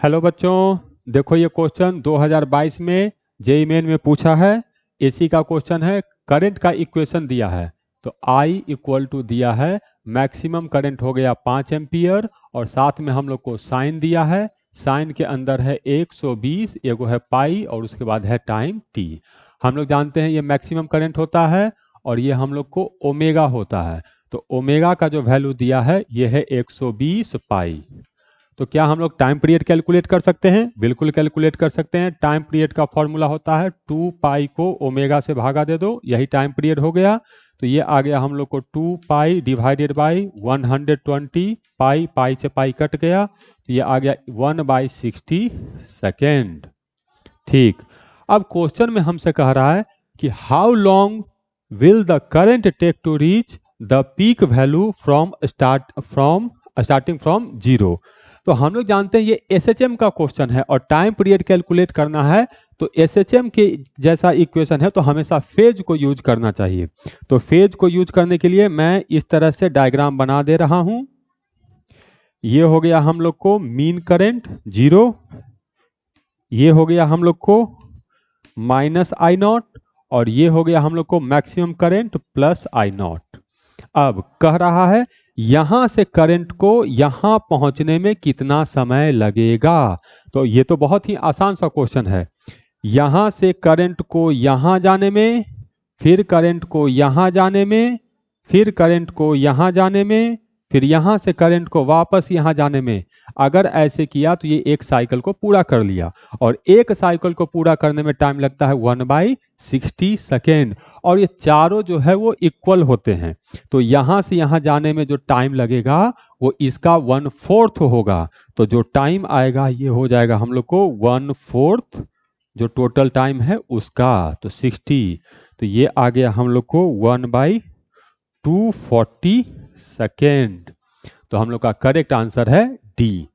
Hello बच्चों, देखो ये क्वेश्चन 2022 में जेईई मेन में पूछा है। एसी का क्वेश्चन है। करंट का इक्वेशन दिया है तो I इक्वल टू दिया है मैक्सिमम करंट हो गया 5 एम्पियर और साथ में हम लोग को साइन दिया है। साइन के अंदर है 120, एगो है पाई और उसके बाद है टाइम t। हम लोग जानते हैं ये मैक्सिमम करंट होता है और ये हम लोग को ओमेगा होता है। तो ओमेगा का जो वैल्यू दिया है ये है 120 पाई। तो क्या हम लोग टाइम पीरियड कैलकुलेट कर सकते हैं? बिल्कुल कैलकुलेट कर सकते हैं। टाइम पीरियड का फॉर्मूला होता है 2 पाई को ओमेगा से भागा दे दो, यही टाइम पीरियड हो गया। तो ये आ गया हम लोग को 2 पाई डिवाइडेड बाई 120 पाई, पाई से पाई कट गया तो ये आ गया 1/60 सेकेंड। ठीक, अब क्वेश्चन में हमसे कह रहा है कि how long will the current take to reach the peak value starting from zero. तो हम लोग जानते हैं ये एसएचएम का क्वेश्चन है और टाइम पीरियड कैलकुलेट करना है तो एसएचएम के जैसा इक्वेशन है तो हमेशा फेज को यूज करना चाहिए। तो फेज को यूज करने के लिए मैं इस तरह से डायग्राम बना दे रहा हूं। ये हो गया हम लोग को मीन करंट 0, ये हो गया हम लोग को माइनस आई नॉट और ये हो गया हम लोग को maximum current plus I not. अब कह रहा है यहां से करंट को यहां पहुंचने में कितना समय लगेगा। तो ये तो बहुत ही आसान सा क्वेश्चन है। यहां से करंट को यहां जाने में, फिर करंट को यहां जाने में, फिर करंट को यहां जाने में, फिर यहां से करंट को वापस यहां जाने में। अगर ऐसे किया तो ये एक साइकिल को पूरा कर लिया और एक साइकिल को पूरा करने में टाइम लगता है 1/60 सेकेंड। और ये चारों जो है वो इक्वल होते हैं तो यहां से यहां जाने में जो टाइम लगेगा वो इसका 1/4 होगा। तो जो टाइम आएगा ये हो जाएगा हम लोग को 1/4 जो टोटल टाइम है उसका, तो 60। तो ये आ गया हम लोग को 1/240 सेकेंड। तो हम लोग का करेक्ट आंसर है डी।